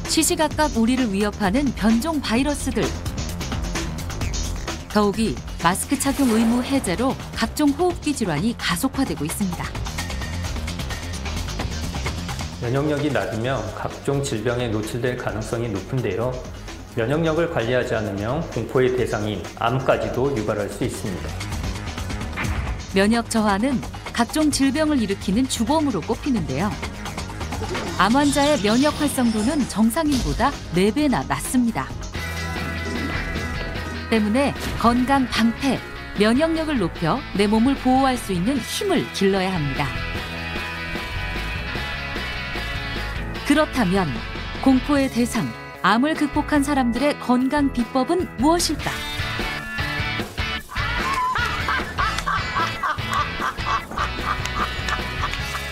시시각각 우리를 위협하는 변종 바이러스들. 더욱이 마스크 착용 의무 해제로 각종 호흡기 질환이 가속화되고 있습니다. 면역력이 낮으면 각종 질병에 노출될 가능성이 높은데요. 면역력을 관리하지 않으면 공포의 대상인 암까지도 유발할 수 있습니다. 면역 저하는 각종 질병을 일으키는 주범으로 꼽히는데요. 암 환자의 면역 활성도는 정상인보다 4배나 낮습니다. 때문에 건강 방패, 면역력을 높여 내 몸을 보호할 수 있는 힘을 길러야 합니다. 그렇다면 공포의 대상, 암을 극복한 사람들의 건강 비법은 무엇일까?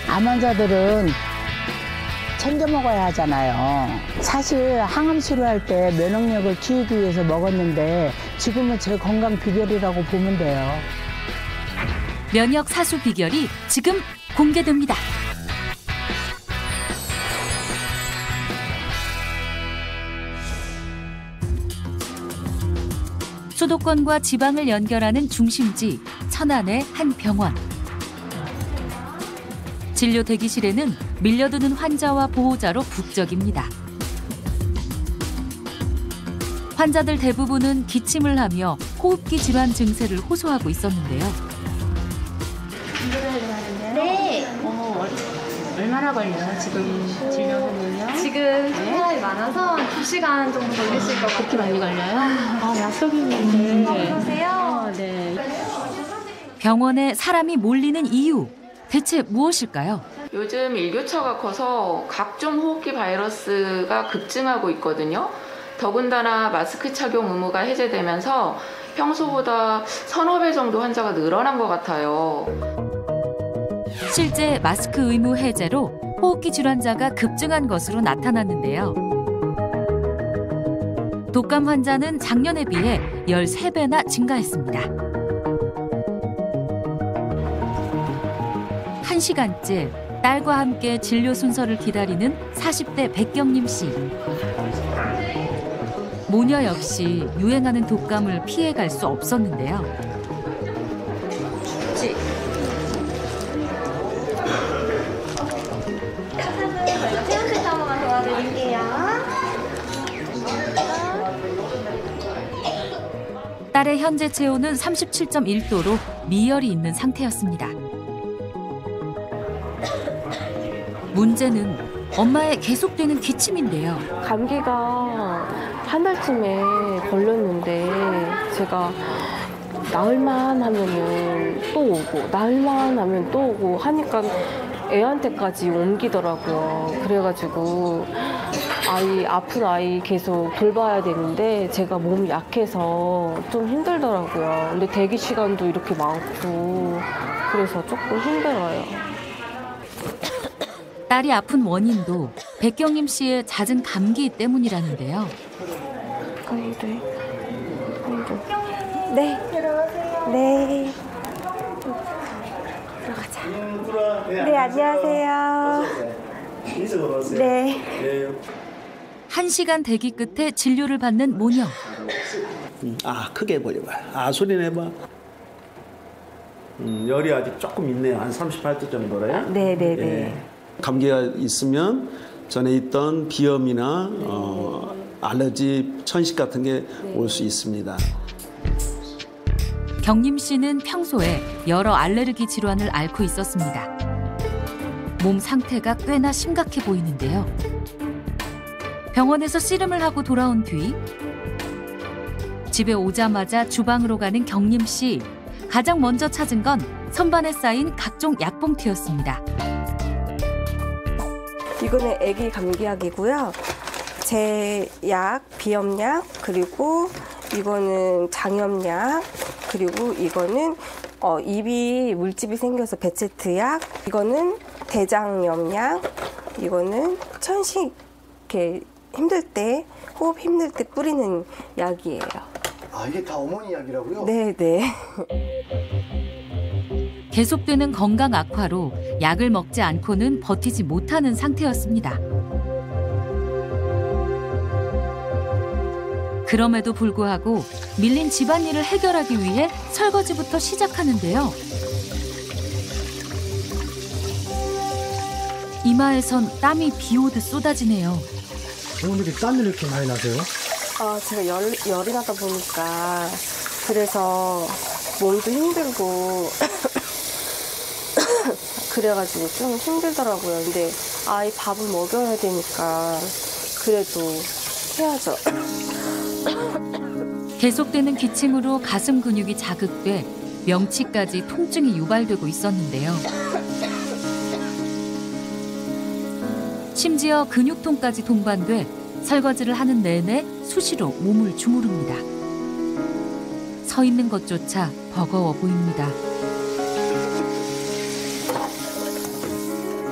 암 환자들은 챙겨 먹어야 하잖아요. 사실 항암 치료할 때 면역력을 키우기 위해서 먹었는데 지금은 제 건강 비결이라고 보면 돼요. 면역 사수 비결이 지금 공개됩니다. 수도권과 지방을 연결하는 중심지 천안의 한 병원. 진료 대기실에는 밀려드는 환자와 보호자로 북적입니다. 환자들 대부분은 기침을 하며 호흡기 질환 증세를 호소하고 있었는데요. 네. 얼마나 걸려요? 지금 진료는요? 지금 사람이 많아서 2시간 정도 걸리실 것 같아요. 그렇게 많이 걸려요? 약속이 있는데. 그러세요? 네. 병원에 사람이 몰리는 이유, 대체 무엇일까요? 요즘 일교차가 커서 각종 호흡기 바이러스가 급증하고 있거든요. 더군다나 마스크 착용 의무가 해제되면서 평소보다 서너 배 정도 환자가 늘어난 것 같아요. 실제 마스크 의무 해제로 호흡기 질환자가 급증한 것으로 나타났는데요. 독감 환자는 작년에 비해 13배나 증가했습니다. 1시간째 딸과 함께 진료 순서를 기다리는 40대 백경림 씨. 모녀 역시 유행하는 독감을 피해갈 수 없었는데요. 체온테스트 한 번만 도와드릴게요. 딸의 현재 체온은 37.1도로 미열이 있는 상태였습니다. 문제는 엄마의 계속되는 기침인데요. 감기가 한 달쯤에 걸렸는데 제가 나흘만 하면은 또 오고 나흘만 하면 또 오고 하니까 애한테까지 옮기더라고요. 그래가지고 아픈 아이 계속 돌봐야 되는데 제가 몸이 약해서 좀 힘들더라고요. 근데 대기 시간도 이렇게 많고 그래서 조금 힘들어요. 딸이 아픈 원인도 백경림 씨의 잦은 감기 때문이라는데요. 네. 네. 들어가자. 네, 안녕하세요. 네. 1시간 대기 끝에 진료를 받는 모녀. 크게 벌려봐. 소리 내봐. 열이 아직 조금 있네요. 한 38도 정도래요. 네네네. 예. 감기가 있으면 전에 있던 비염이나 알러지, 천식 같은 게 올 수 있습니다. 경림 씨는 평소에 여러 알레르기 질환을 앓고 있었습니다. 몸 상태가 꽤나 심각해 보이는데요. 병원에서 씨름을 하고 돌아온 뒤 집에 오자마자 주방으로 가는 경림 씨. 가장 먼저 찾은 건 선반에 쌓인 각종 약봉투였습니다. 이거는 아기 감기약이고요. 제 약, 비염약, 그리고 이거는 장염약, 그리고 이거는 입이 물집이 생겨서 베체트약, 이거는 대장염약, 이거는 천식 이렇게 힘들 때, 호흡 힘들 때 뿌리는 약이에요. 아, 이게 다 어머니 이야기라고요? 네, 네. 계속되는 건강 악화로 약을 먹지 않고는 버티지 못하는 상태였습니다. 그럼에도 불구하고 밀린 집안일을 해결하기 위해 설거지부터 시작하는데요. 이마에선 땀이 비 오듯 쏟아지네요. 어머니 땀이 이렇게 많이 나세요? 제가 열이 나다 보니까 그래서 몸도 힘들고 그래가지고 좀 힘들더라고요. 근데 아이 밥을 먹여야 되니까 그래도 해야죠. 계속되는 기침으로 가슴 근육이 자극돼 명치까지 통증이 유발되고 있었는데요. 심지어 근육통까지 동반돼 설거지를 하는 내내 수시로 몸을 주무릅니다. 서 있는 것조차 버거워 보입니다.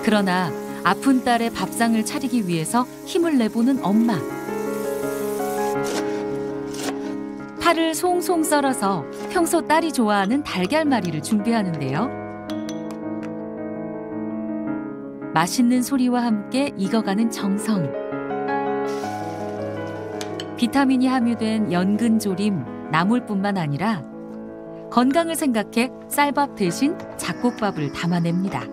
그러나 아픈 딸의 밥상을 차리기 위해서 힘을 내보는 엄마. 파를 송송 썰어서 평소 딸이 좋아하는 달걀말이를 준비하는데요. 맛있는 소리와 함께 익어가는 정성. 비타민이 함유된 연근조림, 나물뿐만 아니라 건강을 생각해 쌀밥 대신 잡곡밥을 담아냅니다.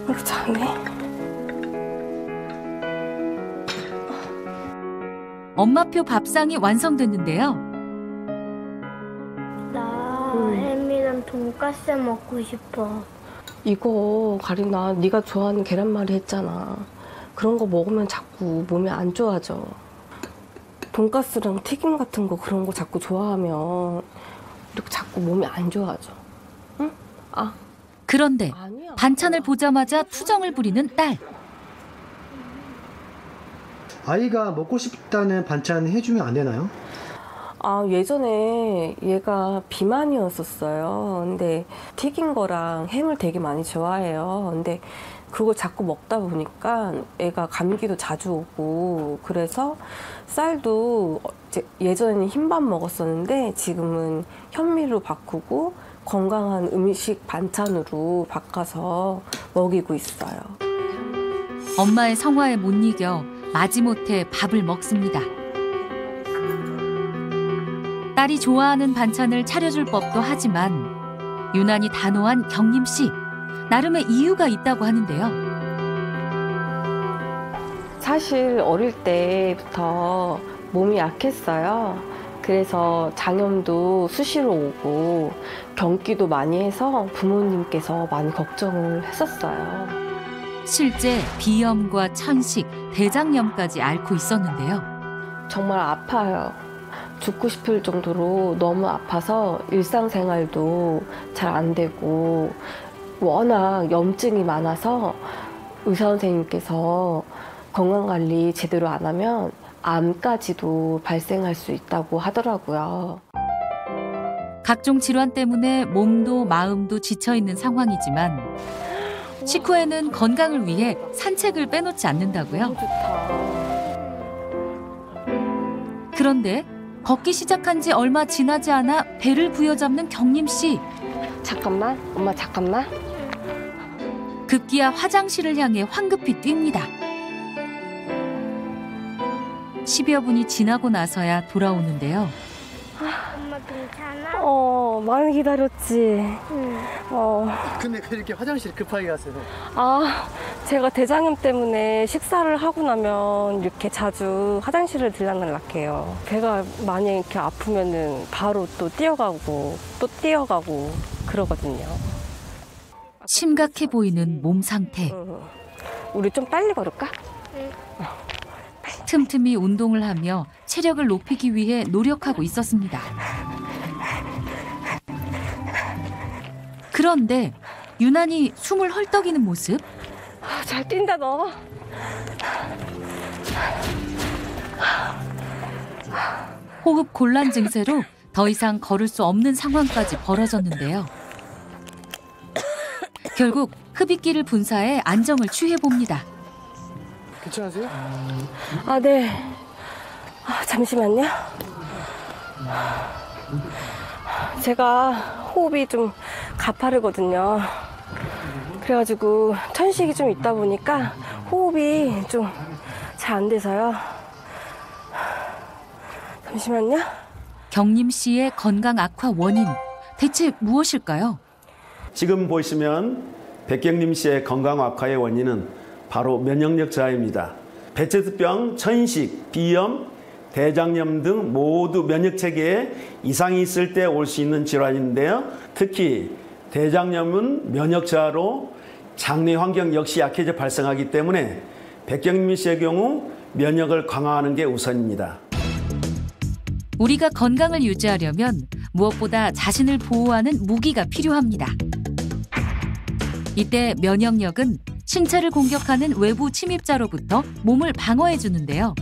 이거 잘하네. 엄마표 밥상이 완성됐는데요. 나 햄이랑 돈가스 먹고 싶어. 이거 가린아, 네가 좋아하는 계란말이 했잖아. 그런 거 먹으면 자꾸 몸이 안 좋아져. 돈가스랑 튀김 같은 거 그런 거 자꾸 좋아하면 이렇게 자꾸 몸이 안 좋아져. 응? 그런데 아니야. 반찬을 보자마자 투정을 부리는 딸. 아이가 먹고 싶다는 반찬 해주면 안 되나요? 예전에 얘가 비만이었었어요. 근데 튀긴 거랑 햄을 되게 많이 좋아해요. 근데 그걸 자꾸 먹다 보니까 애가 감기도 자주 오고, 그래서 쌀도 예전에는 흰밥 먹었었는데 지금은 현미로 바꾸고 건강한 음식 반찬으로 바꿔서 먹이고 있어요. 엄마의 성화에 못 이겨 마지못해 밥을 먹습니다. 딸이 좋아하는 반찬을 차려줄 법도 하지만 유난히 단호한 경림 씨. 나름의 이유가 있다고 하는데요. 사실 어릴 때부터 몸이 약했어요. 그래서 장염도 수시로 오고 경기도 많이 해서 부모님께서 많이 걱정을 했었어요. 실제 비염과 천식, 대장염까지 앓고 있었는데요. 정말 아파요. 죽고 싶을 정도로 너무 아파서 일상생활도 잘 안 되고, 워낙 염증이 많아서 의사 선생님께서 건강관리 제대로 안 하면 암까지도 발생할 수 있다고 하더라고요. 각종 질환 때문에 몸도 마음도 지쳐있는 상황이지만 식후에는 건강을 위해 산책을 빼놓지 않는다고요. 너무 좋다. 그런데 걷기 시작한 지 얼마 지나지 않아 배를 부여잡는 경림 씨. 잠깐만, 엄마 잠깐만. 급기야 화장실을 향해 황급히 뜁니다. 10여 분이 지나고 나서야 돌아오는데요. 엄마 괜찮아? 많이 기다렸지. 응. 근데 왜 이렇게 화장실 급하게 가세요? 제가 대장염 때문에 식사를 하고 나면 이렇게 자주 화장실을 들락날락해요. 배가 많이 이렇게 아프면은 바로 또 뛰어가고 그러거든요. 심각해 보이는 몸 상태. 우리 좀 빨리 걸을까? 틈틈이 운동을 하며 체력을 높이기 위해 노력하고 있었습니다. 그런데 유난히 숨을 헐떡이는 모습. 잘 뛴다 너. 호흡 곤란 증세로 더 이상 걸을 수 없는 상황까지 벌어졌는데요. 결국 흡입기를 분사해 안정을 취해봅니다. 괜찮으세요? 네. 잠시만요. 제가 호흡이 좀 가파르거든요. 그래가지고 천식이 좀 있다 보니까 호흡이 좀 잘 안 돼서요. 잠시만요. 경림 씨의 건강 악화 원인 대체 무엇일까요? 지금 보시면 백경림 씨의 건강 악화의 원인은 바로 면역력 저하입니다. 배체수병, 천식, 비염, 대장염 등 모두 면역 체계에 이상이 있을 때 올 수 있는 질환인데요. 특히 대장염은 면역 저하로 장내 환경 역시 약해져 발생하기 때문에 백경림 씨의 경우 면역을 강화하는 게 우선입니다. 우리가 건강을 유지하려면 무엇보다 자신을 보호하는 무기가 필요합니다. 이때 면역력은 신체를 공격하는 외부 침입자로부터 몸을 방어해 주는데요.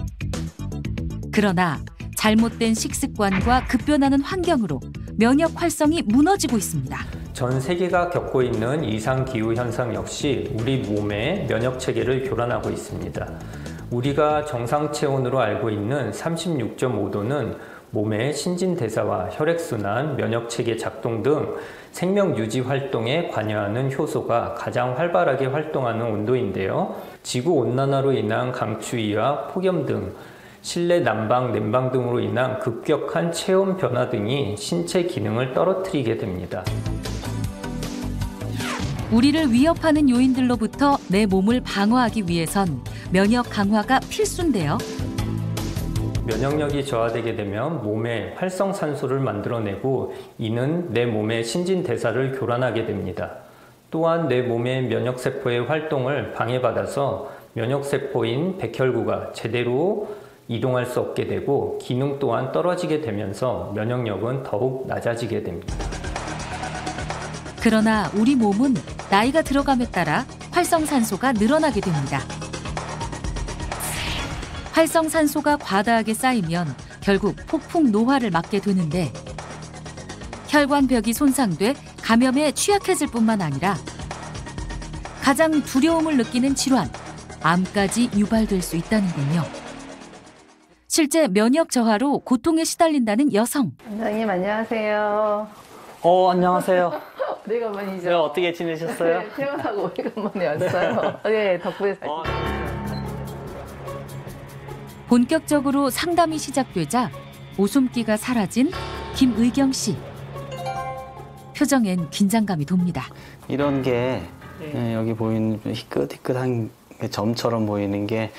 그러나 잘못된 식습관과 급변하는 환경으로 면역 활성이 무너지고 있습니다. 전 세계가 겪고 있는 이상 기후 현상 역시 우리 몸의 면역 체계를 교란하고 있습니다. 우리가 정상 체온으로 알고 있는 36.5도는 몸의 신진대사와 혈액순환, 면역 체계 작동 등 생명 유지 활동에 관여하는 효소가 가장 활발하게 활동하는 온도인데요. 지구 온난화로 인한 강추위와 폭염 등 실내 난방, 냉방 등으로 인한 급격한 체온 변화 등이 신체 기능을 떨어뜨리게 됩니다. 우리를 위협하는 요인들로부터 내 몸을 방어하기 위해선 면역 강화가 필수인데요. 면역력이 저하되게 되면 몸에 활성산소를 만들어내고 이는 내 몸의 신진대사를 교란하게 됩니다. 또한 내 몸의 면역세포의 활동을 방해받아서 면역세포인 백혈구가 제대로 이동할 수 없게 되고 기능 또한 떨어지게 되면서 면역력은 더욱 낮아지게 됩니다. 그러나 우리 몸은 나이가 들어감에 따라 활성산소가 늘어나게 됩니다. 활성산소가 과다하게 쌓이면 결국 폭풍 노화를 맞게 되는데 혈관벽이 손상돼 감염에 취약해질 뿐만 아니라 가장 두려움을 느끼는 질환, 암까지 유발될 수 있다는군요. 실제 면역 저하로 고통에 시달린다는 여성. 원장님 안녕하세요. 안녕하세요. 오래간만이죠. 네, 어떻게 지내셨어요? 네, 퇴원하고 오래간만에 왔어요. 네, 덕분에 잘 본격적으로 상담이 시작되자 웃음기가 사라진 김의경 씨. 표정엔 긴장감이 돕니다. 이런 게 여기 보이는 희끗희끗한 점처럼 보이는 게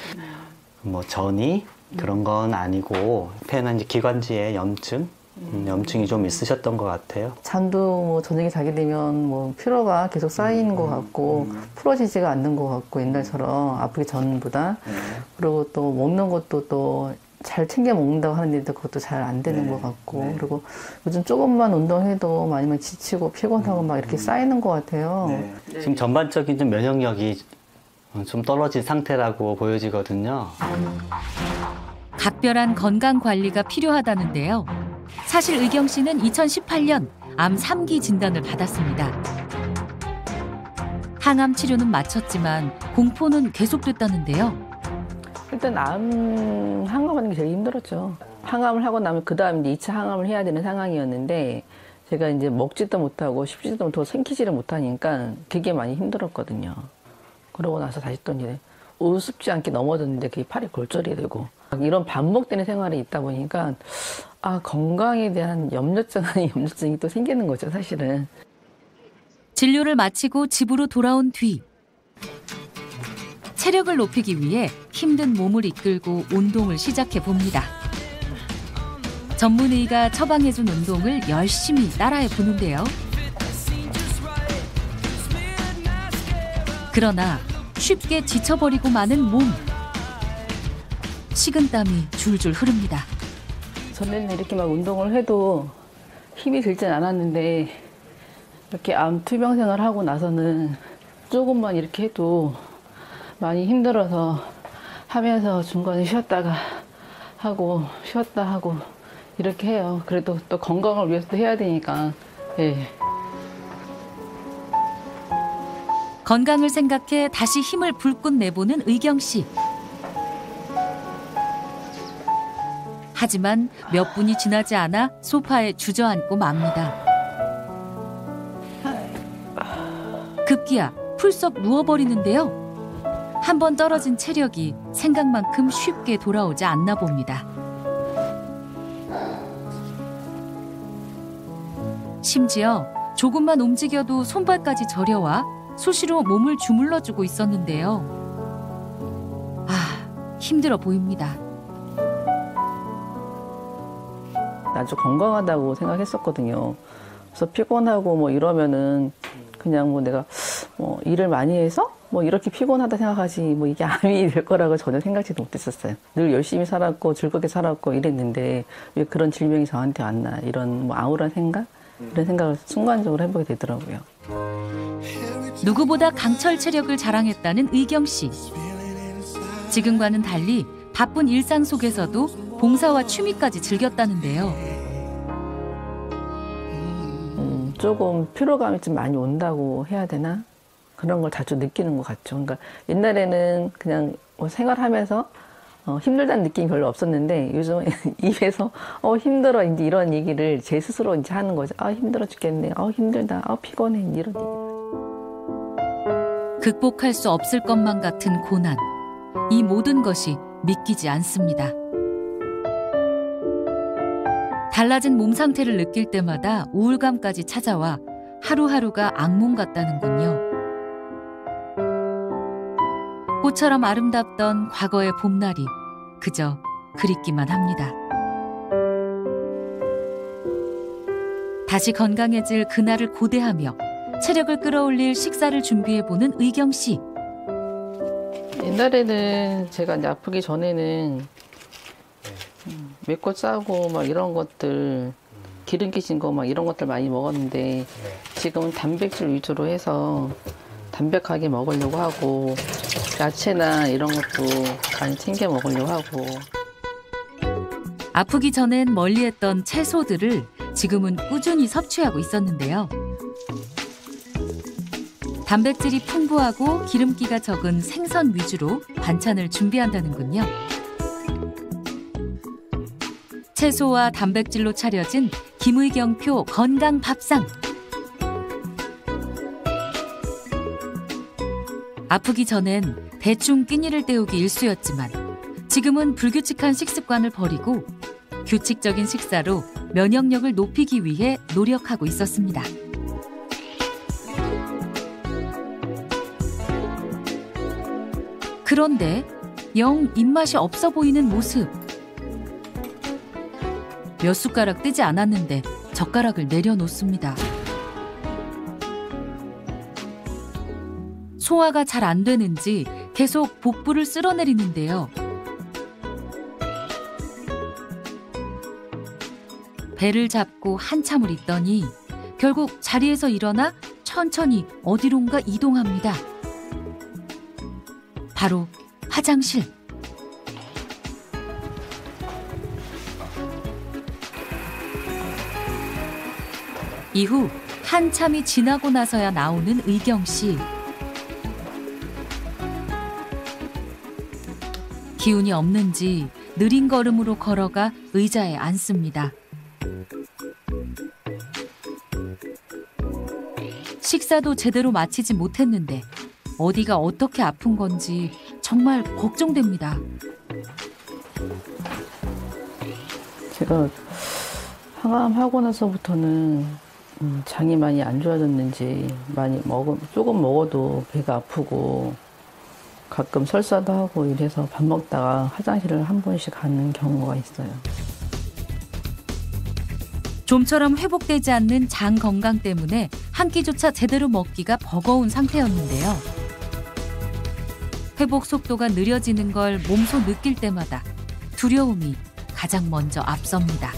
뭐 전이 그런 건 아니고 폐나 이제 기관지에 염증이 좀 있으셨던 것 같아요. 잠도 뭐 저녁에 자게 되면 뭐 피로가 계속 쌓이는 것 같고 풀어지지가 않는 것 같고 옛날처럼 아프기 전보다 그리고 또 먹는 것도 또 잘 챙겨 먹는다고 하는데 그것도 잘 안 되는 것 같고 그리고 요즘 조금만 운동해도 많이 지치고 피곤하고 막 이렇게 쌓이는 것 같아요. 지금 전반적인 좀 면역력이 좀 떨어진 상태라고 보여지거든요. 각별한 건강 관리가 필요하다는데요. 사실 의경 씨는 2018년 암 3기 진단을 받았습니다. 항암 치료는 마쳤지만 공포는 계속됐다는데요. 일단 항암하는 게 제일 힘들었죠. 항암을 하고 나면 그 다음 이제 2차 항암을 해야 되는 상황이었는데 제가 이제 먹지도 못하고 씹지도 못하고 삼키지를 못하니까 되게 많이 힘들었거든요. 그러고 나서 다시 또 이제 우습지 않게 넘어졌는데 그게 팔이 골절이 되고 이런 반복되는 생활이 있다 보니까 건강에 대한 염려증이 또 생기는 거죠, 사실은. 진료를 마치고 집으로 돌아온 뒤 체력을 높이기 위해 힘든 몸을 이끌고 운동을 시작해 봅니다. 전문의가 처방해준 운동을 열심히 따라해 보는데요. 그러나 쉽게 지쳐버리고 마는 몸. 식은땀이 줄줄 흐릅니다. 전에는 이렇게 막 운동을 해도 힘이 들진 않았는데 이렇게 암 투병생활 하고 나서는 조금만 이렇게 해도 많이 힘들어서 하면서 중간에 쉬었다 하고 이렇게 해요. 그래도 또 건강을 위해서도 해야 되니까. 네. 건강을 생각해 다시 힘을 불끈 내보는 의경 씨. 하지만 몇 분이 지나지 않아 소파에 주저앉고 맙니다. 급기야 풀썩 누워버리는데요. 한 번 떨어진 체력이 생각만큼 쉽게 돌아오지 않나 봅니다. 심지어 조금만 움직여도 손발까지 저려와 수시로 몸을 주물러주고 있었는데요. 아, 힘들어 보입니다. 아주 건강하다고 생각했었거든요. 그래서 피곤하고 뭐 이러면은 그냥 뭐 내가 뭐 일을 많이 해서 뭐 이렇게 피곤하다 생각하지 뭐 이게 암이 될 거라고 전혀 생각지도 못했었어요. 늘 열심히 살았고 즐겁게 살았고 이랬는데 왜 그런 질병이 저한테 왔나 이런 뭐 아우란 생각? 이런 생각을 순간적으로 해보게 되더라고요. 누구보다 강철 체력을 자랑했다는 의경 씨. 지금과는 달리 바쁜 일상 속에서도 봉사와 취미까지 즐겼다는데요. 조금 피로감이 좀 많이 온다고 해야 되나? 그런 걸 자주 느끼는 것 같죠. 그러니까 옛날에는 그냥 뭐 생활하면서 힘들다는 느낌이 별로 없었는데 요즘은 입에서 힘들어 이제 이런 얘기를 제 스스로 이제 하는 거죠. 아 힘들어 죽겠네. 힘들다. 피곤해. 이런 얘기. 극복할 수 없을 것만 같은 고난. 이 모든 것이 믿기지 않습니다. 달라진 몸 상태를 느낄 때마다 우울감까지 찾아와 하루하루가 악몽 같다는군요. 꽃처럼 아름답던 과거의 봄날이 그저 그립기만 합니다. 다시 건강해질 그날을 고대하며 체력을 끌어올릴 식사를 준비해보는 의경 씨. 옛날에는 제가 이제 아프기 전에는 맵고 짜고 막 이런 것들 기름기 진 거 막 이런 것들 많이 먹었는데 지금은 단백질 위주로 해서 담백하게 먹으려고 하고 야채나 이런 것도 많이 챙겨 먹으려고 하고. 아프기 전엔 멀리했던 채소들을 지금은 꾸준히 섭취하고 있었는데요. 단백질이 풍부하고 기름기가 적은 생선 위주로 반찬을 준비한다는군요. 채소와 단백질로 차려진 김의경표 건강 밥상. 아프기 전엔 대충 끼니를 때우기 일쑤였지만 지금은 불규칙한 식습관을 버리고 규칙적인 식사로 면역력을 높이기 위해 노력하고 있었습니다. 그런데 영 입맛이 없어 보이는 모습. 몇 숟가락 뜨지 않았는데 젓가락을 내려놓습니다. 소화가 잘 안 되는지 계속 복부를 쓸어내리는데요. 배를 잡고 한참을 있더니 결국 자리에서 일어나 천천히 어디론가 이동합니다. 바로 화장실. 이후 한참이 지나고 나서야 나오는 의경 씨. 기운이 없는지 느린 걸음으로 걸어가 의자에 앉습니다. 식사도 제대로 마치지 못했는데 어디가 어떻게 아픈 건지 정말 걱정됩니다. 제가 항암하고 나서부터는 장이 많이 안 좋아졌는지 조금 먹어도 배가 아프고 가끔 설사도 하고 이래서 밥 먹다가 화장실을 한 번씩 가는 경우가 있어요. 좀처럼 회복되지 않는 장 건강 때문에 한 끼조차 제대로 먹기가 버거운 상태였는데요. 회복 속도가 느려지는 걸 몸소 느낄 때마다 두려움이 가장 먼저 앞섭니다.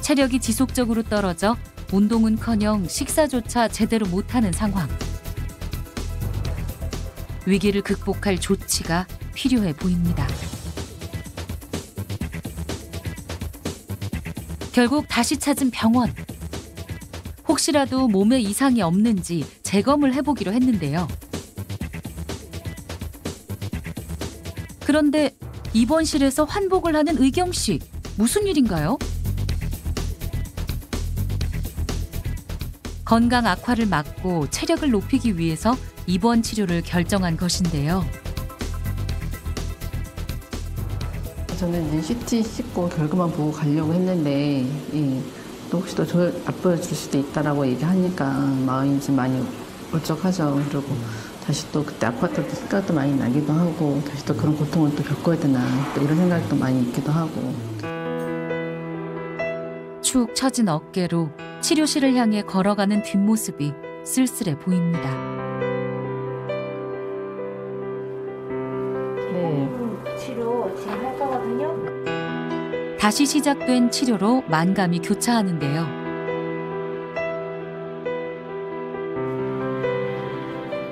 체력이 지속적으로 떨어져 운동은커녕 식사조차 제대로 못하는 상황. 위기를 극복할 조치가 필요해 보입니다. 결국 다시 찾은 병원. 혹시라도 몸에 이상이 없는지 재검을 해보기로 했는데요. 그런데 입원실에서 환복을 하는 의경 씨, 무슨 일인가요? 건강 악화를 막고 체력을 높이기 위해서 입원 치료를 결정한 것인데요. 저는 이제 CT 찍고 결과만 보고 가려고 했는데 또 혹시 더 아파질 수도 있다라고 얘기하니까 마음이 좀 많이 울적하죠. 그리고 다시 또 그때 아팠을 때 생각도 많이 나기도 하고 다시 또 그런 고통을 또 겪어야 되나 또 이런 생각도 많이 있기도 하고. 축 처진 어깨로 치료실을 향해 걸어가는 뒷모습이 쓸쓸해 보입니다. 네. 치료 지금 할 거거든요. 다시 시작된 치료로 만감이 교차하는데요.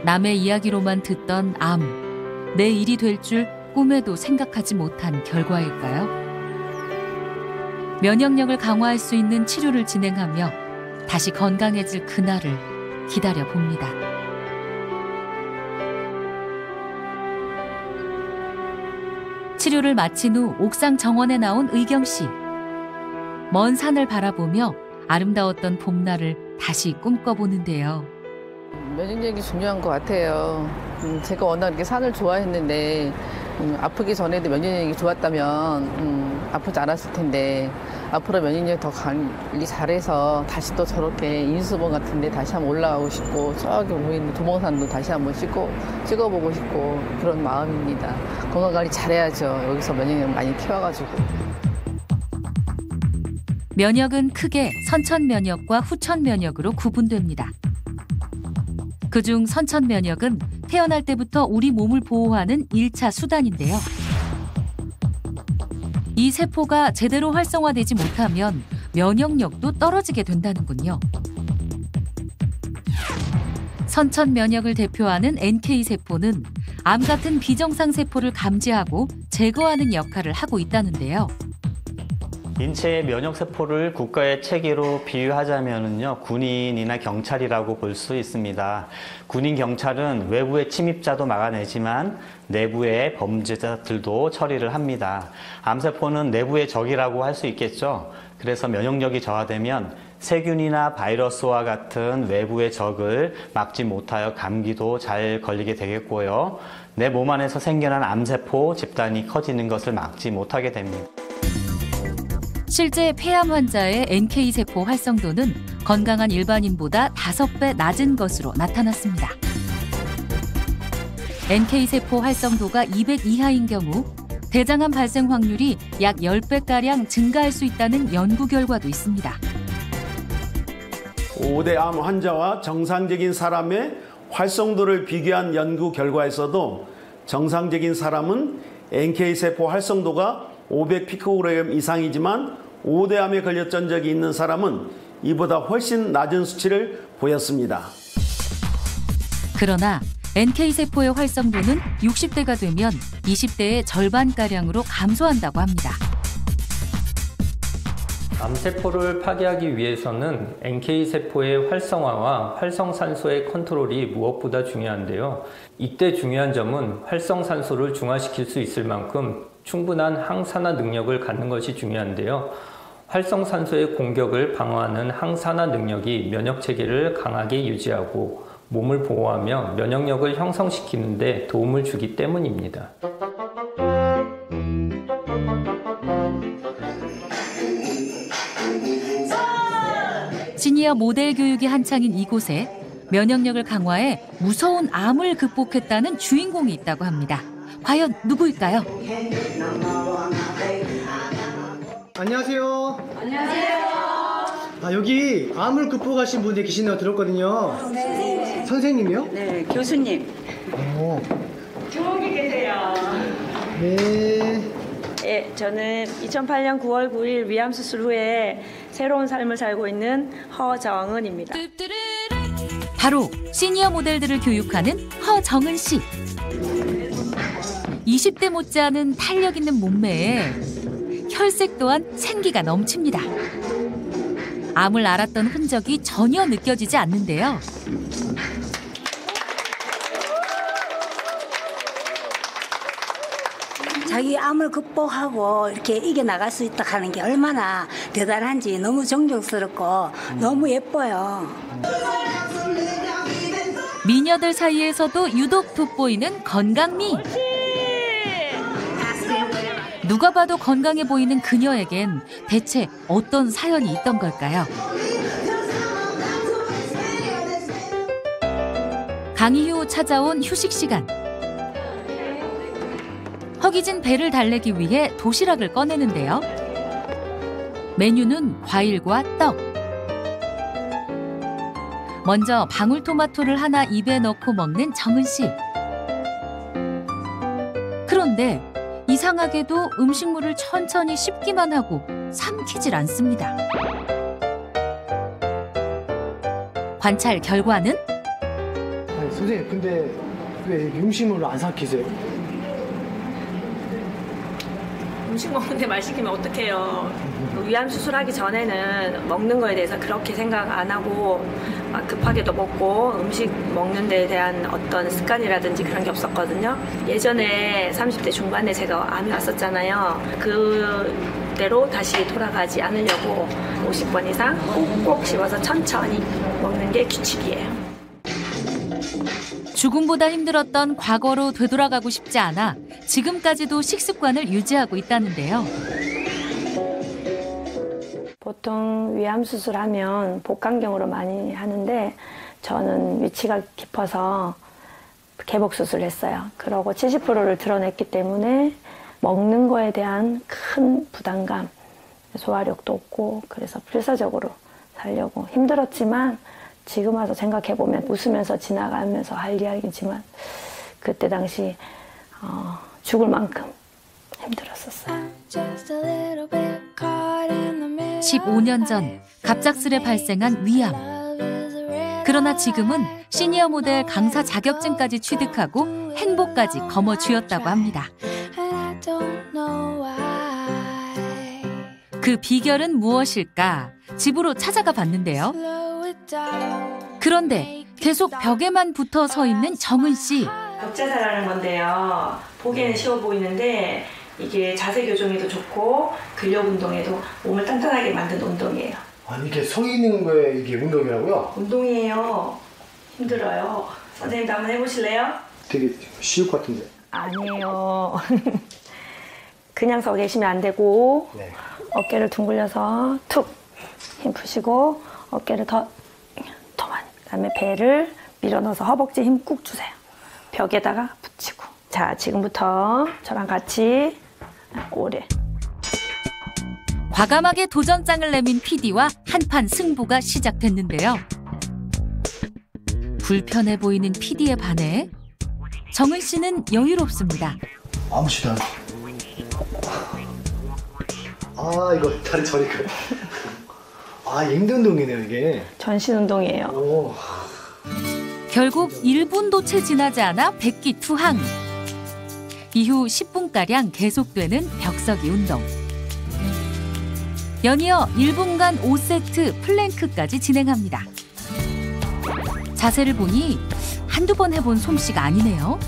남의 이야기로만 듣던 암, 내 일이 될 줄 꿈에도 생각하지 못한 결과일까요? 면역력을 강화할 수 있는 치료를 진행하며 다시 건강해질 그날을 기다려 봅니다. 치료를 마친 후 옥상 정원에 나온 의경 씨. 먼 산을 바라보며 아름다웠던 봄날을 다시 꿈꿔보는데요. 면역력이 중요한 것 같아요. 제가 워낙 이렇게 산을 좋아했는데 아프기 전에도 면역력이 좋았다면 아프지 않았을 텐데 앞으로 면역력 더 관리 잘해서 다시 또 저렇게 인수봉 같은데 다시 한번 올라가고 싶고 저기 보이는 도봉산도 다시 한번 찍어보고 싶고 그런 마음입니다. 건강관리 잘해야죠. 여기서 면역력 많이 키워가지고. 면역은 크게 선천면역과 후천면역으로 구분됩니다. 그중 선천면역은 태어날 때부터 우리 몸을 보호하는 1차 수단인데요. 이 세포가 제대로 활성화되지 못하면 면역력도 떨어지게 된다는군요. 선천면역을 대표하는 NK세포는 암 같은 비정상 세포를 감지하고 제거하는 역할을 하고 있다는데요. 인체의 면역세포를 국가의 체계로 비유하자면요, 군인이나 경찰이라고 볼 수 있습니다. 군인, 경찰은 외부의 침입자도 막아내지만 내부의 범죄자들도 처리를 합니다. 암세포는 내부의 적이라고 할 수 있겠죠. 그래서 면역력이 저하되면 세균이나 바이러스와 같은 외부의 적을 막지 못하여 감기도 잘 걸리게 되겠고요. 내 몸 안에서 생겨난 암세포 집단이 커지는 것을 막지 못하게 됩니다. 실제 폐암 환자의 NK세포 활성도는 건강한 일반인보다 5배 낮은 것으로 나타났습니다. NK세포 활성도가 200 이하인 경우 대장암 발생 확률이 약 10배가량 증가할 수 있다는 연구 결과도 있습니다. 5대 암 환자와 정상적인 사람의 활성도를 비교한 연구 결과에서도 정상적인 사람은 NK세포 활성도가 500 피코그램 이상이지만 5대 암에 걸렸던 적이 있는 사람은 이보다 훨씬 낮은 수치를 보였습니다. 그러나 NK세포의 활성도는 60대가 되면 20대의 절반가량으로 감소한다고 합니다. 암세포를 파괴하기 위해서는 NK세포의 활성화와 활성산소의 컨트롤이 무엇보다 중요한데요. 이때 중요한 점은 활성산소를 중화시킬 수 있을 만큼 충분한 항산화 능력을 갖는 것이 중요한데요. 활성산소의 공격을 방어하는 항산화 능력이 면역체계를 강하게 유지하고 몸을 보호하며 면역력을 형성시키는 데 도움을 주기 때문입니다. 시니어 모델 교육이 한창인 이곳에 면역력을 강화해 무서운 암을 극복했다는 주인공이 있다고 합니다. 과연 누구일까요? 안녕하세요. 안녕하세요. 여기 암을 극복하신 분이 계신다고 들었거든요. 네. 선생님이요? 네, 교수님. 저기 계세요. 네. 네, 저는 2008년 9월 9일 위암 수술 후에 새로운 삶을 살고 있는 허정은입니다. 바로 시니어 모델들을 교육하는 허정은 씨. 20대 못지않은 탄력 있는 몸매에 혈색 또한 생기가 넘칩니다. 암을 앓았던 흔적이 전혀 느껴지지 않는데요. 자기 암을 극복하고 이렇게 이겨나갈 수 있다 하는 게 얼마나 대단한지 너무 존경스럽고 너무 예뻐요. 미녀들 사이에서도 유독 돋보이는 건강미. 누가 봐도 건강해 보이는 그녀에겐 대체 어떤 사연이 있던 걸까요? 강의 후 찾아온 휴식 시간. 허기진 배를 달래기 위해 도시락을 꺼내는데요. 메뉴는 과일과 떡. 먼저 방울토마토를 하나 입에 넣고 먹는 정은 씨. 그런데 이상하게도 음식물을 천천히 씹기만 하고 삼키질 않습니다. 관찰 결과는? 아니, 선생님, 근데 왜 음식물을 안 삼키세요? 음식 먹는데 말 시키면 어떡해요. 위암 수술하기 전에는 먹는 거에 대해서 그렇게 생각 안 하고 막 급하게도 먹고 음식 먹는 데에 대한 어떤 습관이라든지 그런 게 없었거든요. 예전에 30대 중반에 제가 암이 왔었잖아요. 그대로 다시 돌아가지 않으려고 50번 이상 꼭꼭 씹어서 천천히 먹는 게 규칙이에요. 죽음보다 힘들었던 과거로 되돌아가고 싶지 않아 지금까지도 식습관을 유지하고 있다는데요. 보통 위암 수술하면 복강경으로 많이 하는데 저는 위치가 깊어서 개복 수술을 했어요. 그러고 70%를 드러냈기 때문에 먹는 거에 대한 큰 부담감, 소화력도 없고 그래서 필사적으로 살려고 힘들었지만 지금 와서 생각해보면 웃으면서 지나가면서 할 이야기지만 그때 당시 죽을 만큼 힘들었었어요. 15년 전 갑작스레 발생한 위암. 그러나 지금은 시니어 모델 강사 자격증까지 취득하고 행복까지 거머쥐었다고 합니다. 그 비결은 무엇일까? 집으로 찾아가 봤는데요. 그런데 계속 벽에만 붙어 서 있는 정은 씨. 벽자세라는 건데요. 보기에는 쉬워 보이는데 이게 자세 교정에도 좋고 근력 운동에도 몸을 단단하게 만든 운동이에요. 아니, 이게 서 있는 거에 이게 운동이라고요? 운동이에요. 힘들어요. 선생님도 한번 해보실래요? 되게 쉬울 것 같은데. 아니에요. 그냥 서 계시면 안 되고 네. 어깨를 둥글려서 툭 힘 푸시고 어깨를 더 많이. 그다음에 배를 밀어넣어서 허벅지 힘 꾹 주세요. 벽에다가 붙이고. 자, 지금부터 저랑 같이 오래. 과감하게 도전장을 내민 PD와 한판 승부가 시작됐는데요. 불편해 보이는 PD에 반해 정은 씨는 여유롭습니다. 아무 시도 안. 이거 다리 저리가. 힘든 운동이네요, 이게. 전신 운동이에요. 오. 결국 1분도 채 지나지 않아 백기투항. 이후 10분가량 계속되는 벽서기 운동. 연이어 1분간 5세트 플랭크까지 진행합니다. 자세를 보니 한두 번 해본 솜씨가 아니네요.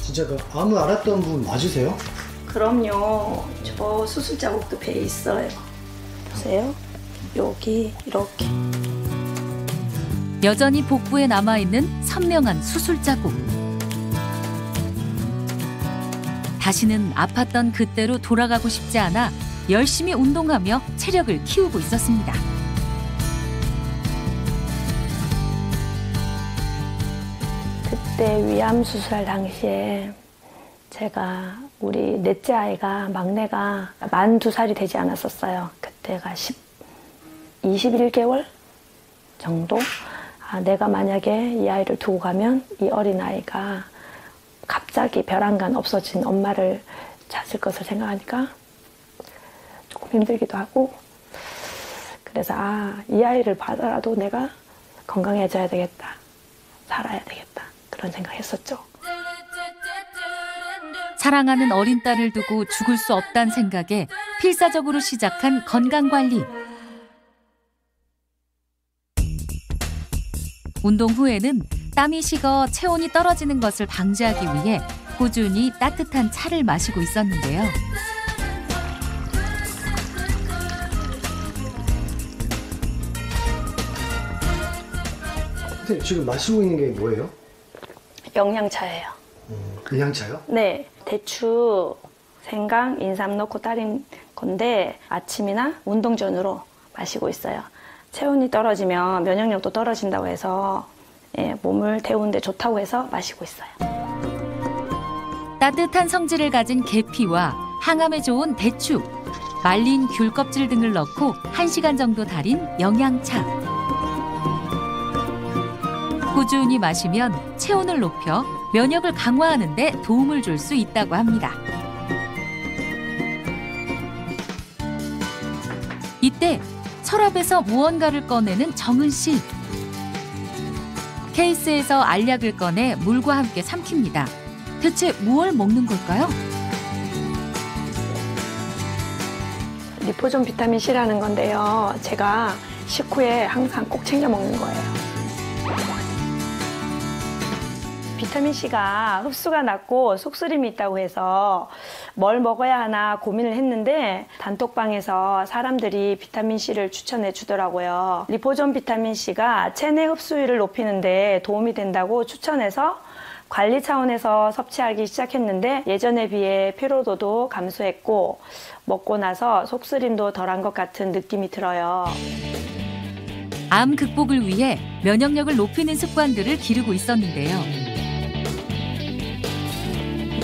진짜 그 암을 앓았던 분 맞으세요? 그럼요. 저 수술 자국도 배에 있어요. 보세요. 여기 이렇게. 여전히 복부에 남아있는 선명한 수술 자국. 다시는 아팠던 그때로 돌아가고 싶지 않아 열심히 운동하며 체력을 키우고 있었습니다. 그때 위암 수술할 당시에 제가 우리 넷째 아이가 막내가 만 2살이 되지 않았었어요. 그때가 21개월 정도? 내가 만약에 이 아이를 두고 가면 이 어린아이가 갑자기 벼랑간 없어진 엄마를 찾을 것을 생각하니까 조금 힘들기도 하고 그래서 이 아이를 받아라도 내가 건강해져야 되겠다. 살아야 되겠다. 그런 생각했었죠. 사랑하는 어린 딸을 두고 죽을 수 없다는 생각에 필사적으로 시작한 건강관리. 운동 후에는 땀이 식어 체온이 떨어지는 것을 방지하기 위해 꾸준히 따뜻한 차를 마시고 있었는데요. 선생님, 지금 마시고 있는 게 뭐예요? 영양차예요. 영양차요? 네, 대추, 생강, 인삼 넣고 따린 건데 아침이나 운동 전으로 마시고 있어요. 체온이 떨어지면 면역력도 떨어진다고 해서 몸을 데우는데 좋다고 해서 마시고 있어요. 따뜻한 성질을 가진 계피와 항암에 좋은 대추, 말린 귤 껍질 등을 넣고 1시간 정도 달인 영양차. 꾸준히 마시면 체온을 높여 면역을 강화하는 데 도움을 줄 수 있다고 합니다. 이때 서랍에서 무언가를 꺼내는 정은 씨. 케이스에서 알약을 꺼내 물과 함께 삼킵니다. 대체 무얼 먹는 걸까요? 리포존 비타민 C라는 건데요. 제가 식후에 항상 꼭 챙겨 먹는 거예요. 비타민 C가 흡수가 낮고 속쓰림이 있다고 해서 뭘 먹어야 하나 고민을 했는데 단톡방에서 사람들이 비타민 C를 추천해 주더라고요. 리포존 비타민 C가 체내 흡수율을 높이는 데 도움이 된다고 추천해서 관리 차원에서 섭취하기 시작했는데 예전에 비해 피로도도 감소했고 먹고 나서 속쓰림도 덜한 것 같은 느낌이 들어요. 암 극복을 위해 면역력을 높이는 습관들을 기르고 있었는데요.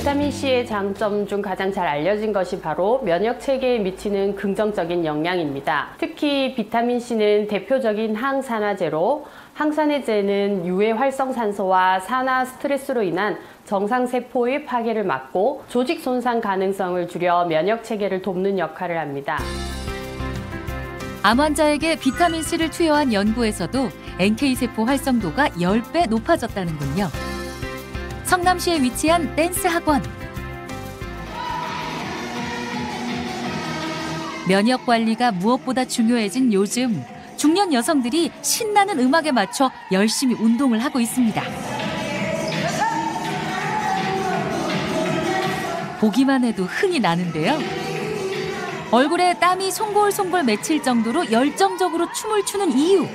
비타민C의 장점 중 가장 잘 알려진 것이 바로 면역체계에 미치는 긍정적인 영향입니다. 특히 비타민C는 대표적인 항산화제로 항산화제는 유해 활성산소와 산화 스트레스로 인한 정상세포의 파괴를 막고 조직 손상 가능성을 줄여 면역체계를 돕는 역할을 합니다. 암 환자에게 비타민C를 투여한 연구에서도 NK세포 활성도가 10배 높아졌다는군요. 성남시에 위치한 댄스 학원. 면역 관리가 무엇보다 중요해진 요즘 중년 여성들이 신나는 음악에 맞춰 열심히 운동을 하고 있습니다. 보기만 해도 흥이 나는데요. 얼굴에 땀이 송골송골 맺힐 정도로 열정적으로 춤을 추는 이유,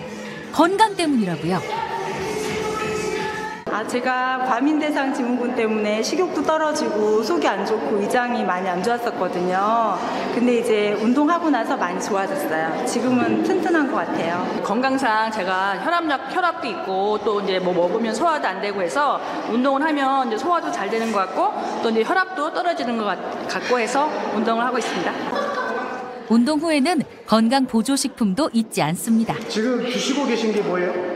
건강 때문이라고요. 제가 과민대상 증후군 때문에 식욕도 떨어지고 속이 안 좋고 위장이 많이 안 좋았었거든요. 근데 이제 운동하고 나서 많이 좋아졌어요. 지금은 튼튼한 것 같아요. 건강상 제가 혈압도 있고 또 이제 뭐 먹으면 소화도 안 되고 해서 운동을 하면 이제 소화도 잘 되는 것 같고 또 이제 혈압도 떨어지는 것 같고 해서 운동을 하고 있습니다. 운동 후에는 건강 보조식품도 잊지 않습니다. 지금 드시고 계신 게 뭐예요?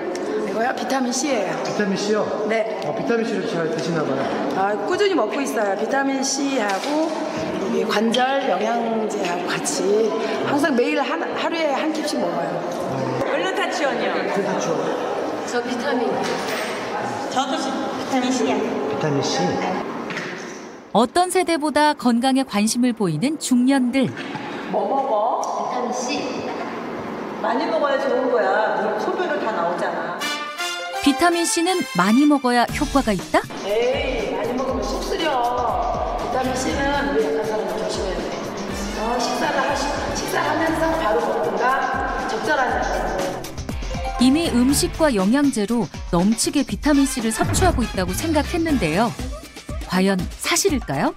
이거요? 비타민C예요. 비타민C요? 네. 비타민C를 잘 드시나 봐요. 꾸준히 먹고 있어요. 비타민C하고 관절 영양제하고 같이 항상 매일 하루에 한 캡씩 먹어요. 글루타치온이요. 글루타치온. 저 비타민. 저도 비타민C요. 비타민C. 어떤 세대보다 건강에 관심을 보이는 중년들. 뭐 먹어? 비타민C. 많이 먹어야 좋은 거야. 소변으로 다 나오잖아. 비타민C는 많이 먹어야 효과가 있다? 에이, 많이 먹으면 속 쓰려. 비타민C는 우리 약한 사람은 조심해야 돼. 식사하면서 바로 먹든가 적절한 양. 이미 음식과 영양제로 넘치게 비타민C를 섭취하고 있다고 생각했는데요. 과연 사실일까요?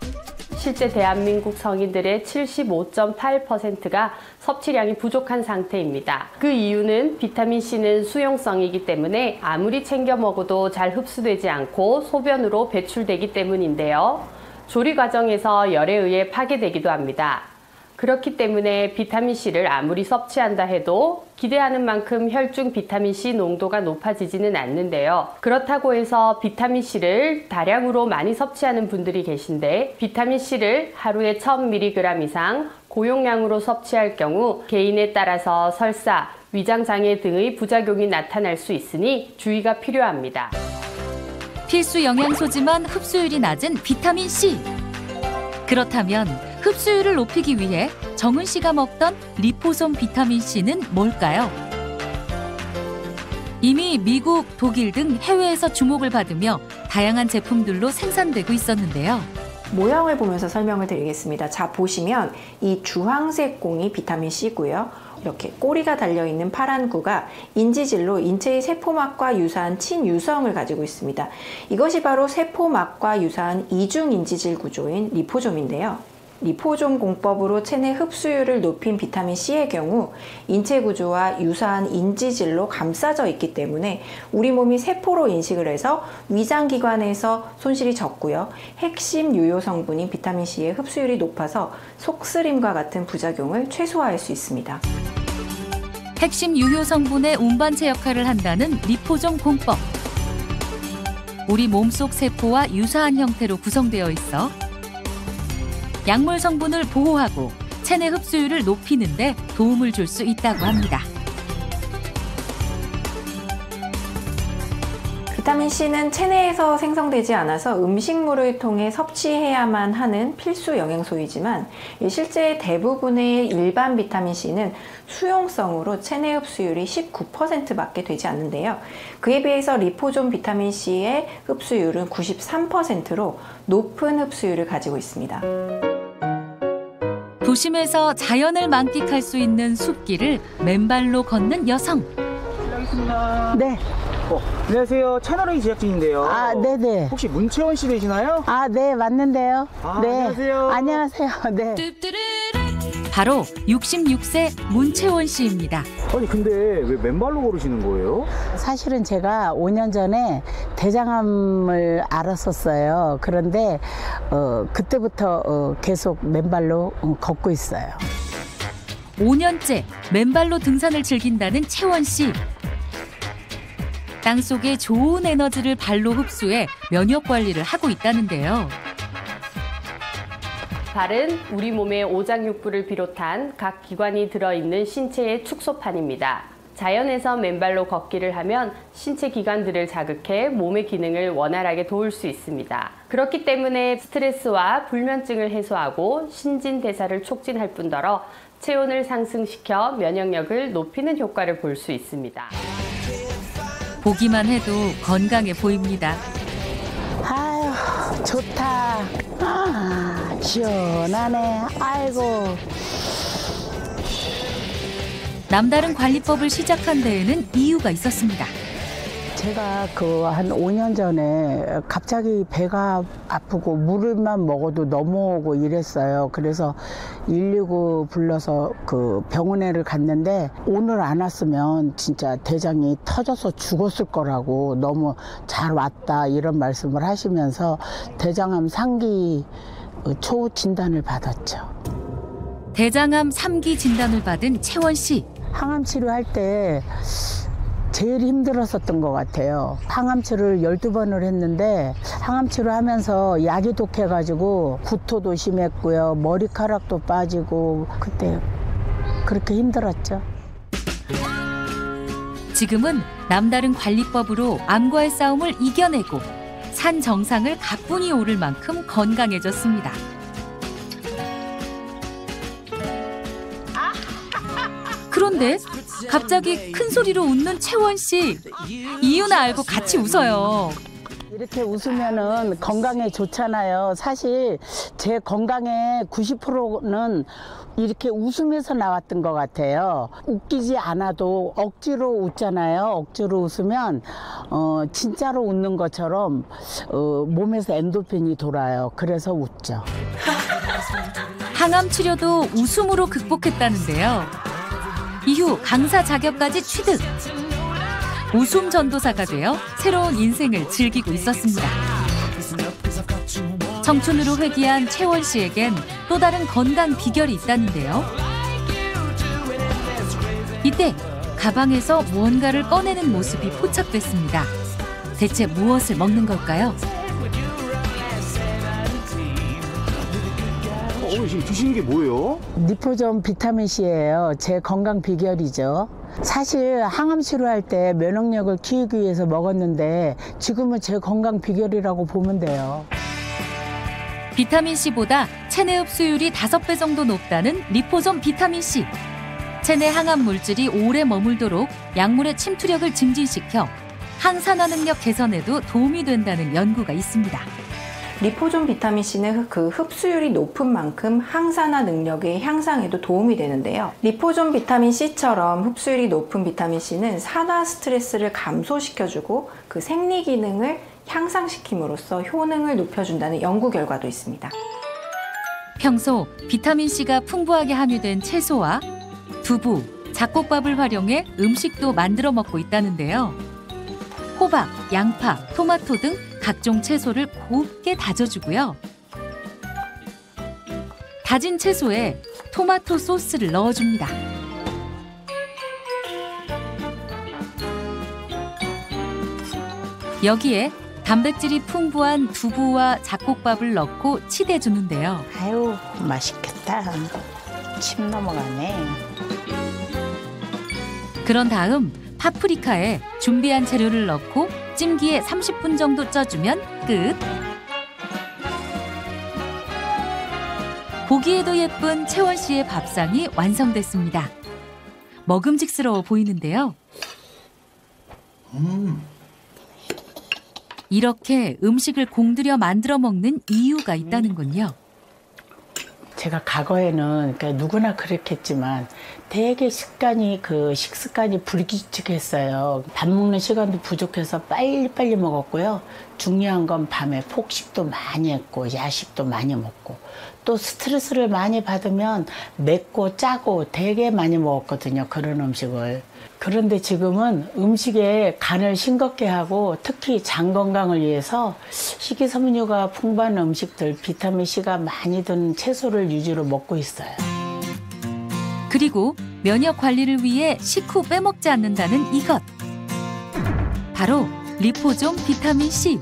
실제 대한민국 성인들의 75.8%가 섭취량이 부족한 상태입니다. 그 이유는 비타민C는 수용성이기 때문에 아무리 챙겨 먹어도 잘 흡수되지 않고 소변으로 배출되기 때문인데요. 조리 과정에서 열에 의해 파괴되기도 합니다. 그렇기 때문에 비타민C를 아무리 섭취한다 해도 기대하는 만큼 혈중 비타민C 농도가 높아지지는 않는데요. 그렇다고 해서 비타민C를 다량으로 많이 섭취하는 분들이 계신데 비타민C를 하루에 1000mg 이상 고용량으로 섭취할 경우 개인에 따라서 설사, 위장장애 등의 부작용이 나타날 수 있으니 주의가 필요합니다. 필수 영양소지만 흡수율이 낮은 비타민C. 그렇다면 흡수율을 높이기 위해 정은 씨가 먹던 리포솜 비타민C는 뭘까요? 이미 미국, 독일 등 해외에서 주목을 받으며 다양한 제품들로 생산되고 있었는데요. 모양을 보면서 설명을 드리겠습니다. 자, 보시면 이 주황색 공이 비타민C고요. 이렇게 꼬리가 달려있는 파란 구가 인지질로 인체의 세포막과 유사한 친유성을 가지고 있습니다. 이것이 바로 세포막과 유사한 이중 인지질 구조인 리포좀인데요. 리포좀 공법으로 체내 흡수율을 높인 비타민C의 경우 인체 구조와 유사한 인지질로 감싸져 있기 때문에 우리 몸이 세포로 인식을 해서 위장기관에서 손실이 적고요. 핵심 유효 성분인 비타민C의 흡수율이 높아서 속쓰림과 같은 부작용을 최소화할 수 있습니다. 핵심 유효 성분의 운반체 역할을 한다는 리포좀 공법. 우리 몸속 세포와 유사한 형태로 구성되어 있어 약물 성분을 보호하고 체내 흡수율을 높이는 데 도움을 줄 수 있다고 합니다. 비타민C는 체내에서 생성되지 않아서 음식물을 통해 섭취해야만 하는 필수 영양소이지만 실제 대부분의 일반 비타민C는 수용성으로 체내 흡수율이 19%밖에 되지 않는데요. 그에 비해서 리포좀 비타민C의 흡수율은 93%로 높은 흡수율을 가지고 있습니다. 도심에서 자연을 만끽할 수 있는 숲길을 맨발로 걷는 여성. 실례하겠습니다. 네. 안녕하세요. 채널A 제작진인데요. 아, 네네. 혹시 문채원 씨 되시나요? 아, 네, 맞는데요. 아, 네. 안녕하세요. 안녕하세요. 네. 바로 66세 문채원 씨입니다. 아니, 근데 왜 맨발로 걸으시는 거예요? 사실은 제가 5년 전에 대장암을 앓았었어요. 그런데 그때부터 계속 맨발로 걷고 있어요. 5년째 맨발로 등산을 즐긴다는 채원 씨. 땅속의 좋은 에너지를 발로 흡수해 면역 관리를 하고 있다는데요. 발은 우리 몸의 오장육부를 비롯한 각 기관이 들어있는 신체의 축소판입니다. 자연에서 맨발로 걷기를 하면 신체 기관들을 자극해 몸의 기능을 원활하게 도울 수 있습니다. 그렇기 때문에 스트레스와 불면증을 해소하고 신진대사를 촉진할 뿐더러 체온을 상승시켜 면역력을 높이는 효과를 볼 수 있습니다. 보기만 해도 건강해 보입니다. 아유, 좋다. 아, 시원하네. 아이고. 남다른 관리법을 시작한 데에는 이유가 있었습니다. 제가 한 5년 전에 갑자기 배가 아프고 물만 먹어도 넘어오고 이랬어요. 그래서 119 불러서 병원에를 갔는데 오늘 안 왔으면 진짜 대장이 터져서 죽었을 거라고 너무 잘 왔다 이런 말씀을 하시면서 대장암 3기 초 진단을 받았죠. 대장암 3기 진단을 받은 채원 씨. 항암 치료할 때 제일 힘들었었던 것 같아요. 항암치료를 12번을 했는데 항암치료 하면서 약이 독해가지고 구토도 심했고요. 머리카락도 빠지고 그때 그렇게 힘들었죠. 지금은 남다른 관리법으로 암과의 싸움을 이겨내고 산 정상을 가뿐히 오를 만큼 건강해졌습니다. 그런데 갑자기 큰 소리로 웃는 채원 씨. 이유는 알고 같이 웃어요. 이렇게 웃으면은 건강에 좋잖아요. 사실 제 건강의 90%는 이렇게 웃으면서 나왔던 것 같아요. 웃기지 않아도 억지로 웃잖아요. 억지로 웃으면 진짜로 웃는 것처럼 몸에서 엔도핀이 돌아요. 그래서 웃죠. 항암 치료도 웃음으로 극복했다는데요. 이후 강사 자격까지 취득. 웃음 전도사가 되어 새로운 인생을 즐기고 있었습니다. 청춘으로 회귀한 채원 씨에겐 또 다른 건강 비결이 있다는데요. 이때 가방에서 무언가를 꺼내는 모습이 포착됐습니다. 대체 무엇을 먹는 걸까요? 지금 드시는 게 뭐예요? 리포좀 비타민C예요. 제 건강 비결이죠. 사실 항암 치료할 때 면역력을 키우기 위해서 먹었는데 지금은 제 건강 비결이라고 보면 돼요. 비타민C보다 체내 흡수율이 5배 정도 높다는 리포좀 비타민C. 체내 항암 물질이 오래 머물도록 약물의 침투력을 증진시켜 항산화 능력 개선에도 도움이 된다는 연구가 있습니다. 리포존 비타민C는 그 흡수율이 높은 만큼 항산화 능력의 향상에도 도움이 되는데요. 리포존 비타민C처럼 흡수율이 높은 비타민C는 산화 스트레스를 감소시켜주고 그 생리 기능을 향상시킴으로써 효능을 높여준다는 연구 결과도 있습니다. 평소 비타민C가 풍부하게 함유된 채소와 두부, 잡곡밥을 활용해 음식도 만들어 먹고 있다는데요. 호박, 양파, 토마토 등 각종 채소를 곱게 다져주고요. 다진 채소에 토마토 소스를 넣어줍니다. 여기에 단백질이 풍부한 두부와 잡곡밥을 넣고 치대주는데요. 아유, 맛있겠다. 침 넘어가네. 그런 다음 파프리카에 준비한 재료를 넣고 찜기에 30분 정도 쪄주면 끝. 보기에도 예쁜 채원 씨의 밥상이 완성됐습니다. 먹음직스러워 보이는데요. 이렇게 음식을 공들여 만들어 먹는 이유가 있다는군요. 제가 과거에는 그러니까 누구나 그렇겠지만 되게 식습관이 불규칙했어요. 밥 먹는 시간도 부족해서 빨리빨리 먹었고요. 중요한 건 밤에 폭식도 많이 했고 야식도 많이 먹고 또 스트레스를 많이 받으면 맵고 짜고 되게 많이 먹었거든요. 그런 음식을. 그런데 지금은 음식에 간을 싱겁게 하고 특히 장 건강을 위해서 식이섬유가 풍부한 음식들, 비타민C가 많이 든 채소를 위주로 먹고 있어요. 그리고 면역 관리를 위해 식후 빼먹지 않는다는 이것. 바로 리포존 비타민C.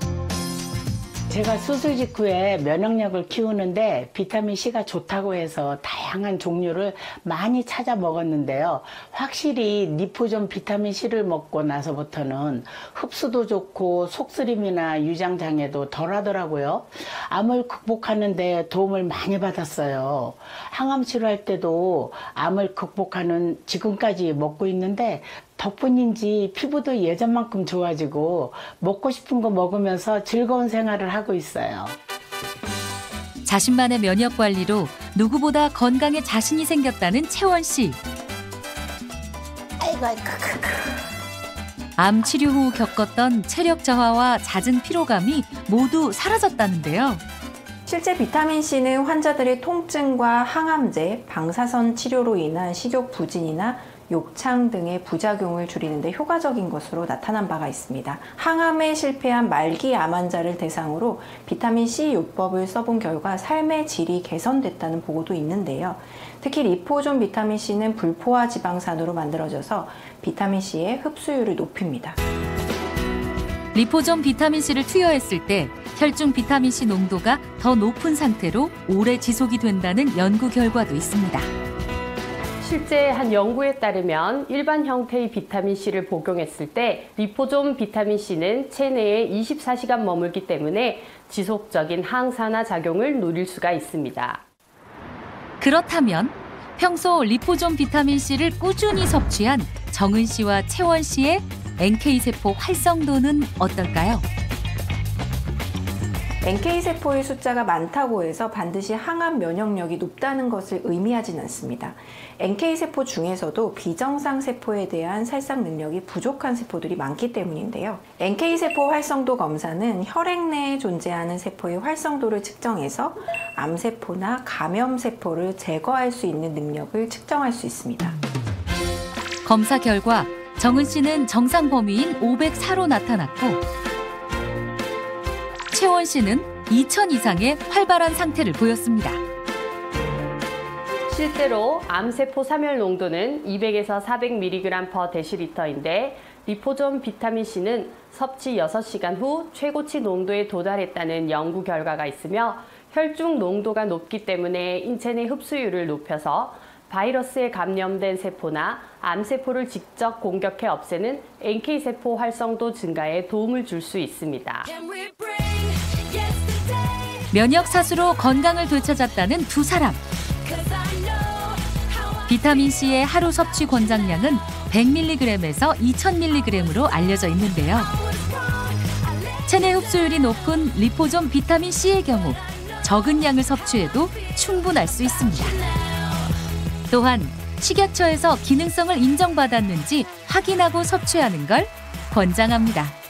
제가 수술 직후에 면역력을 키우는데 비타민C가 좋다고 해서 다양한 종류를 많이 찾아 먹었는데요. 확실히 리포존 비타민C를 먹고 나서부터는 흡수도 좋고 속쓰림이나 유장장애도 덜 하더라고요. 암을 극복하는 데 도움을 많이 받았어요. 항암 치료할 때도 암을 극복하는 지금까지 먹고 있는데 덕분인지 피부도 예전만큼 좋아지고 먹고 싶은 거 먹으면서 즐거운 생활을 하고 있어요. 자신만의 면역 관리로 누구보다 건강에 자신이 생겼다는 채원 씨. 아이고. 암 치료 후 겪었던 체력 저하와 잦은 피로감이 모두 사라졌다는데요. 실제 비타민C는 환자들의 통증과 항암제, 방사선 치료로 인한 식욕 부진이나 욕창 등의 부작용을 줄이는 데 효과적인 것으로 나타난 바가 있습니다. 항암에 실패한 말기 암 환자를 대상으로 비타민C 요법을 써본 결과 삶의 질이 개선됐다는 보고도 있는데요. 특히 리포존 비타민C는 불포화 지방산으로 만들어져서 비타민C의 흡수율을 높입니다. 리포존 비타민C를 투여했을 때 혈중 비타민C 농도가 더 높은 상태로 오래 지속이 된다는 연구 결과도 있습니다. 실제 한 연구에 따르면 일반 형태의 비타민C를 복용했을 때 리포존 비타민C는 체내에 24시간 머물기 때문에 지속적인 항산화 작용을 누릴 수가 있습니다. 그렇다면 평소 리포존 비타민C를 꾸준히 섭취한 정은 씨와 채원 씨의 NK세포 활성도는 어떨까요? NK세포의 숫자가 많다고 해서 반드시 항암 면역력이 높다는 것을 의미하진 않습니다. NK세포 중에서도 비정상 세포에 대한 살상 능력이 부족한 세포들이 많기 때문인데요. NK세포 활성도 검사는 혈액 내에 존재하는 세포의 활성도를 측정해서 암세포나 감염세포를 제거할 수 있는 능력을 측정할 수 있습니다. 검사 결과 정은 씨는 정상 범위인 504로 나타났고 채원 씨는 2000 이상의 활발한 상태를 보였습니다. 실제로 암세포 사멸 농도는 200에서 400mg/dl인데 리포존 비타민C는 섭취 6시간 후 최고치 농도에 도달했다는 연구 결과가 있으며 혈중 농도가 높기 때문에 인체 내 흡수율을 높여서 바이러스에 감염된 세포나 암세포를 직접 공격해 없애는 NK세포 활성도 증가에 도움을 줄 수 있습니다. 면역사수로 건강을 되찾았다는 두 사람. 비타민C의 하루 섭취 권장량은 100mg에서 2000mg로 알려져 있는데요. 체내 흡수율이 높은 리포존 비타민 C의 경우 적은 양을 섭취해도 충분할 수 있습니다. 또한 식약처에서 기능성을 인정받았는지 확인하고 섭취하는 걸 권장합니다.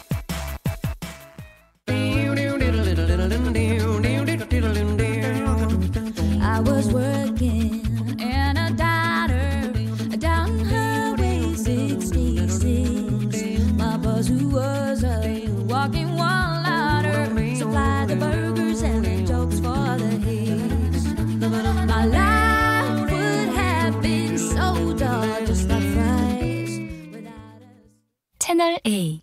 채널 A